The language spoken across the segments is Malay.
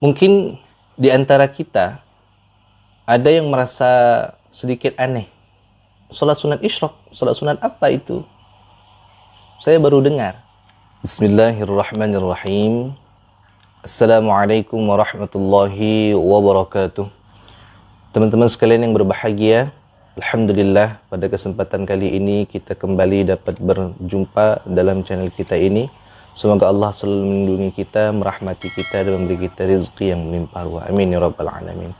Mungkin di antara kita ada yang merasa sedikit aneh. Salat sunat isyraq, salat sunat apa itu? Saya baru dengar. Bismillahirrahmanirrahim. Assalamualaikum warahmatullahi wabarakatuh. Teman-teman sekalian yang berbahagia, alhamdulillah pada kesempatan kali ini kita kembali dapat berjumpa dalam channel kita ini. Semoga Allah selalu melindungi kita, merahmati kita dan memberi kita rezeki yang melimpah ruah. Amin ya rabbal alamin.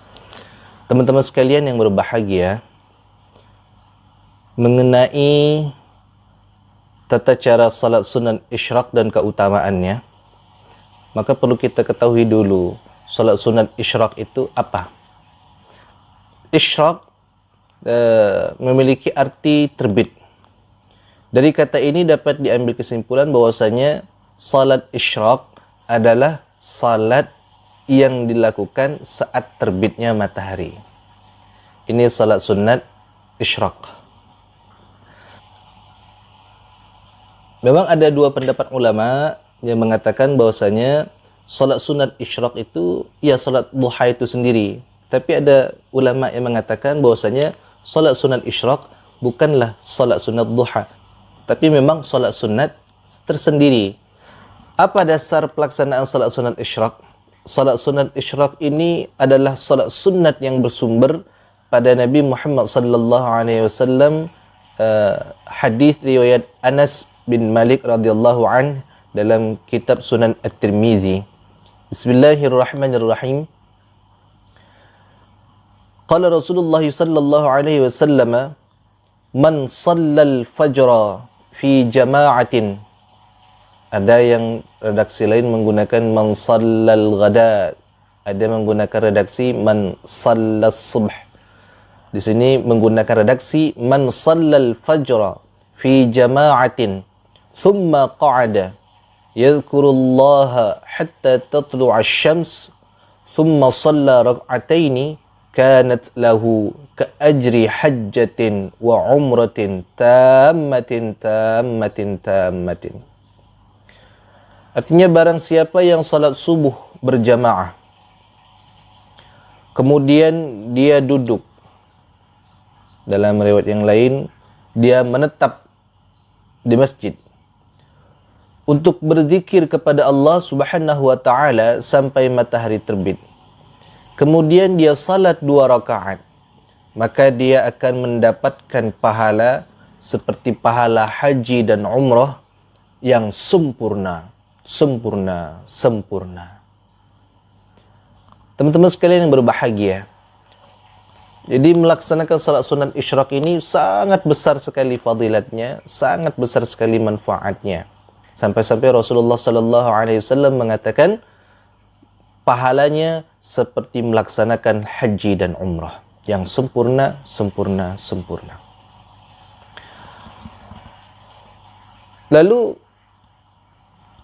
Teman-teman sekalian yang berbahagia, mengenai tata cara salat sunat isyraq dan keutamaannya, maka perlu kita ketahui dulu salat sunat isyraq itu apa. Isyraq memiliki arti terbit. Dari kata ini dapat diambil kesimpulan bahwasanya salat isyraq adalah salat yang dilakukan saat terbitnya matahari. Ini salat sunat isyraq. Memang ada dua pendapat ulama yang mengatakan bahwasanya salat sunat isyraq itu ya salat duha itu sendiri. Tapi ada ulama yang mengatakan bahwasanya salat sunat isyraq bukanlah salat sunat duha, tapi memang salat sunat tersendiri. Apa dasar pelaksanaan salat sunat isyraq? Salat sunat isyraq ini adalah salat sunat yang bersumber pada Nabi Muhammad sallallahu alaihi wasallam. Hadis riwayat Anas bin Malik radhiyallahu an dalam kitab Sunan At-Tirmizi. Bismillahirrahmanirrahim. Qala Rasulullah sallallahu alaihi wasallam, man shallal fajra fi jama'atin. Ada yang redaksi lain menggunakan man shallal ghada, ada menggunakan redaksi man shallas subh. Di sini menggunakan redaksi man shallal fajra fi jama'atin thumma qa'ada yadhkurullaha hatta tatlu'a asy-syams thumma shalla rak'ataini kanat lahu ka ajri hajjatin wa umratin tammatin. Artinya barang siapa yang salat subuh berjamaah, kemudian dia duduk, dalam riwayat yang lain dia menetap di masjid untuk berzikir kepada Allah Subhanahu wa taala sampai matahari terbit. Kemudian dia salat 2 rakaat, maka dia akan mendapatkan pahala seperti pahala haji dan umrah yang sempurna. Teman-teman sekalian yang berbahagia, jadi melaksanakan salat sunat isyraq ini sangat besar sekali fadilatnya, sangat besar sekali manfaatnya. Sampai-sampai Rasulullah sallallahu alaihi wasallam mengatakan pahalanya seperti melaksanakan haji dan umrah yang sempurna. Lalu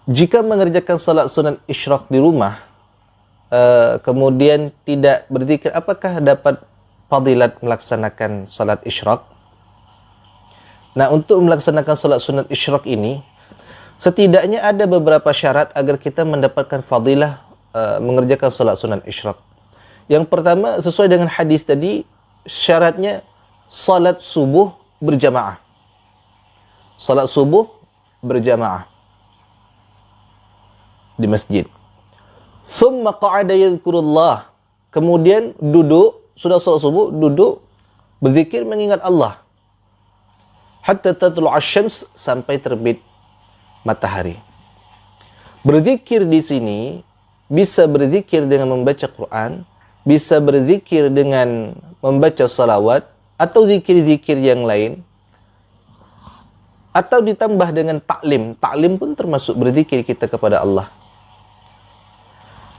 jika mengerjakan salat sunat isyraq di rumah, kemudian tidak berzikir, apakah dapat fadilat melaksanakan salat isyraq? Nah, untuk melaksanakan salat sunat isyraq ini, setidaknya ada beberapa syarat agar kita mendapatkan fadilah mengerjakan salat sunat isyraq. Yang pertama, sesuai dengan hadis tadi, syaratnya salat subuh berjamaah. Salat subuh berjamaah di masjid. Thumma qa'ada yadhkurullah. Kemudian duduk, sudah salat subuh, duduk berzikir mengingat Allah. Hatta tatlu'a asy-syams, sampai terbit matahari. Berzikir di sini bisa berzikir dengan membaca Quran, bisa berzikir dengan membaca salawat atau zikir-zikir yang lain, atau ditambah dengan taklim. Taklim pun termasuk berzikir kita kepada Allah.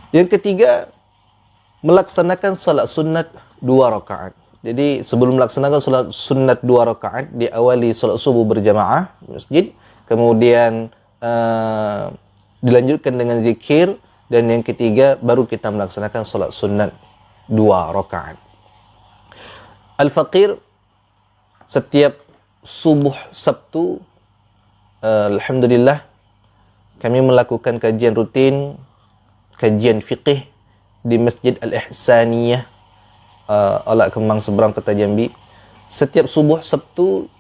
Yang ketiga, melaksanakan salat sunat 2 rakaat. Jadi sebelum melaksanakan salat sunat 2 rakaat, diawali salat subuh berjamaah di masjid, kemudian dilanjutkan dengan zikir, dan yang ketiga baru kita melaksanakan salat sunat 2 rakaat. Al-Faqir, setiap subuh Sabtu, alhamdulillah kami melakukan kajian rutin, kajian fiqih di Masjid Al-Ihsaniyah, Alak Kemang Seberang, Kota Jambi. Setiap subuh Sabtu,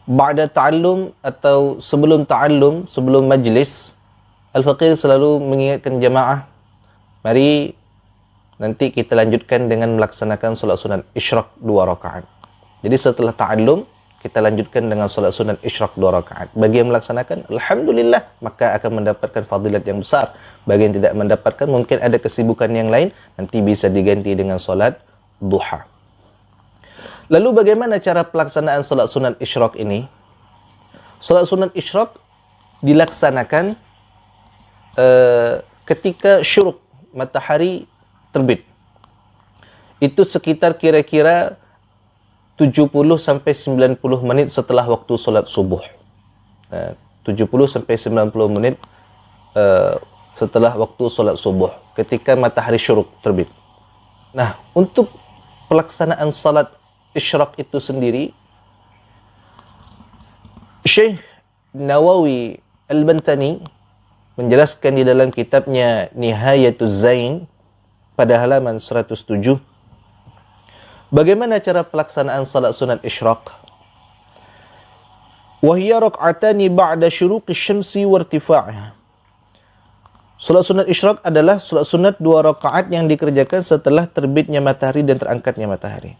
ba'da ta'allum atau sebelum ta'allum, sebelum majlis, Al-Faqir selalu mengingatkan jamaah, mari nanti kita lanjutkan dengan melaksanakan solat sunat isyraq 2 rakaat. Jadi setelah ta'allum, kita lanjutkan dengan solat sunat isyraq 2 rakaat. Bagi yang melaksanakan, alhamdulillah, maka akan mendapatkan fadilat yang besar. Bagi yang tidak mendapatkan, mungkin ada kesibukan yang lain, nanti bisa diganti dengan solat duha. Lalu bagaimana cara pelaksanaan solat sunat isyraq ini? Solat sunat isyraq dilaksanakan ketika syuruk matahari terbit. Itu sekitar kira-kira 70 sampai 90 menit setelah waktu solat subuh. 70 sampai 90 menit setelah waktu solat subuh, ketika matahari syuruk terbit. Nah, untuk pelaksanaan salat isyraq itu sendiri, Syekh Nawawi Al-Bantani menjelaskan di dalam kitabnya Nihayatuz Zain pada halaman 107 bagaimana cara pelaksanaan salat sunat isyraq. Wahiyya rak'atani ba'da syuruqi syamsi wa irtifa'ha. Salat sunat isyraq adalah salat sunat 2 rakaat yang dikerjakan setelah terbitnya matahari dan terangkatnya matahari.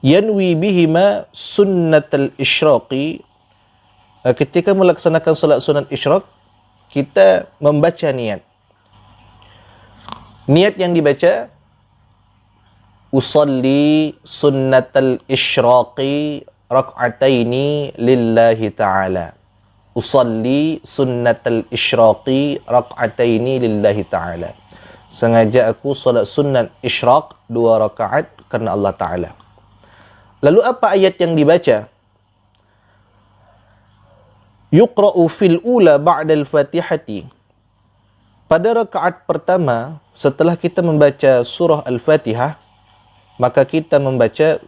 Yanwi bihima sunnatal isyraqi. Ketika melaksanakan salat sunat isyraq, kita membaca niat. Niat yang dibaca, usalli sunnatal isyraqi rak'ataini lillahi ta'ala. Usalli sunnatal isyraqi rak'ataini lillahi ta'ala. Sengaja aku salat sunnat isyraq 2 rakaat karena Allah Ta'ala. Lalu apa ayat yang dibaca? Yuqra'u fil ula ba'dal fatihati. Pada rakaat pertama, setelah kita membaca surah Al-Fatihah, maka kita membaca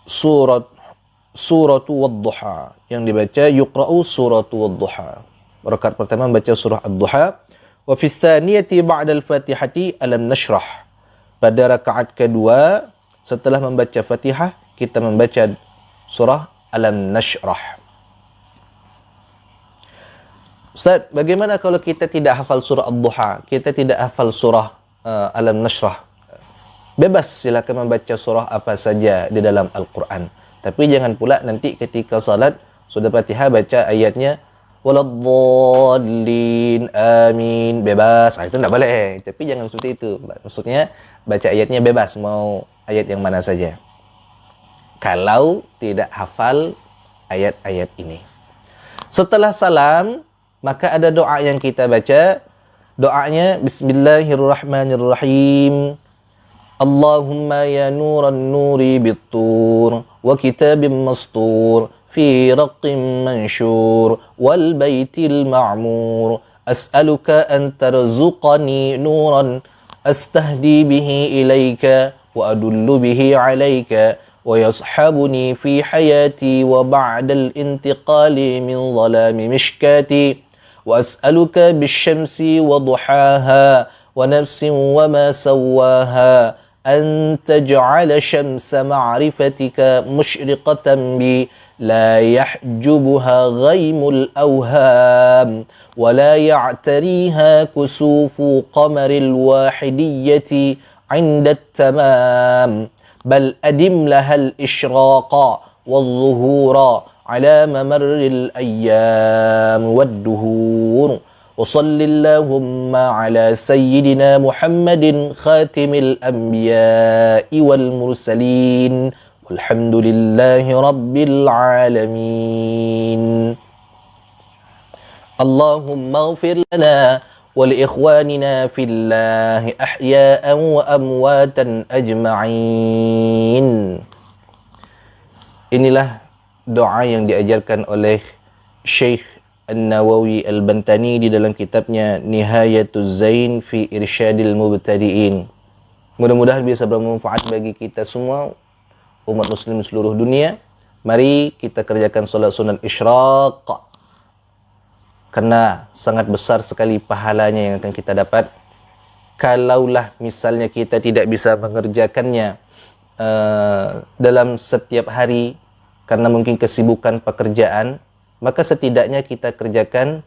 suratu wad-duha. Yang dibaca yuqra'u suratu wad-duha. Rakaat pertama membaca surah Ad-Duha. Wa fi tsaniyati ba'dal fatihati alam nashrah. Pada rakaat kedua, setelah membaca Fatihah, kita membaca surah Alam Nashrah. Ustaz, bagaimana kalau kita tidak hafal surah Ad-Duha, kita tidak hafal surah Alam Nashrah? Bebas, silakan membaca surah apa saja di dalam Al-Quran. Tapi jangan pula nanti ketika salat sudah Fatihah baca ayatnya waladdallin amin, bebas. Itu tidak boleh. Tapi jangan seperti itu. Maksudnya baca ayatnya bebas, mau ayat yang mana saja. Kalau tidak hafal ayat-ayat ini. Setelah salam, maka ada doa yang kita baca. Doanya Bismillahirrahmanirrahim. Allahumma ya nuran nuri bittur wa kitabim mastur fi raqqim manshur wal baitil ma'mur as'aluka an tarzuqani nuran astahdi bihi ilaika wa adullu bihi alaika ويصحبني في حياتي وبعد الانتقال من ظلام مشكاتي وأسألك بالشمس وضحاها ونفس وما سواها أن تجعل شمس معرفتك مشرقة بي لا يحجبها غيم الأوهام ولا يعتريها كسوف قمر الواحدية عند التمام بل أدم لها الإشراق والظهور على ممر الأيام والدهور وصل اللهم على سيدنا محمد خاتم الأنبياء والمرسلين والحمد لله رب العالمين اللهم اغفر لنا ولإخواننا في الله أحياء وأمواتا أجمعين. Inilah doa yang diajarkan oleh Syekh An-Nawawi Al-Bantani di dalam kitabnya Nihayatuz Zain fi Irsyadil Mubtadi'in. Mudah-mudahan bisa bermanfaat bagi kita semua, umat muslim seluruh dunia. Mari kita kerjakan solat sunat isyraq, karena sangat besar sekali pahalanya yang akan kita dapat. kalaulah misalnya kita tidak bisa mengerjakannya dalam setiap hari karena mungkin kesibukan pekerjaan, maka setidaknya kita kerjakan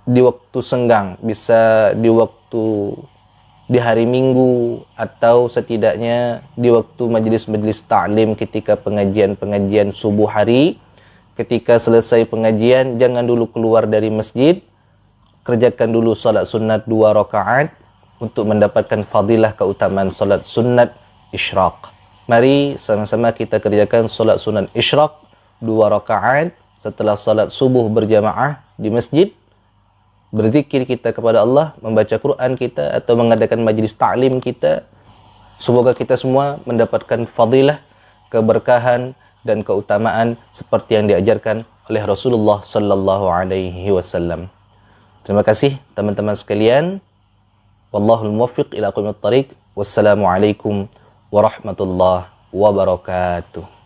di waktu senggang, bisa di hari Minggu, atau setidaknya di waktu majlis-majlis ta'lim ketika pengajian-pengajian subuh hari. Ketika selesai pengajian, jangan dulu keluar dari masjid, kerjakan dulu salat sunat 2 rakaat untuk mendapatkan fadilah keutamaan salat sunat isyraq. Mari sama-sama kita kerjakan salat sunat isyraq 2 rakaat setelah salat subuh berjamaah di masjid. Berzikir kita kepada Allah, membaca Quran kita, atau mengadakan majlis ta'lim kita. Semoga kita semua mendapatkan fadilah, keberkahan dan keutamaan seperti yang diajarkan oleh Rasulullah sallallahu alaihi wasallam. Terima kasih teman-teman sekalian. Wallahul muwaffiq ila aqwamit thariq. Wassalamualaikum warahmatullahi wabarakatuh.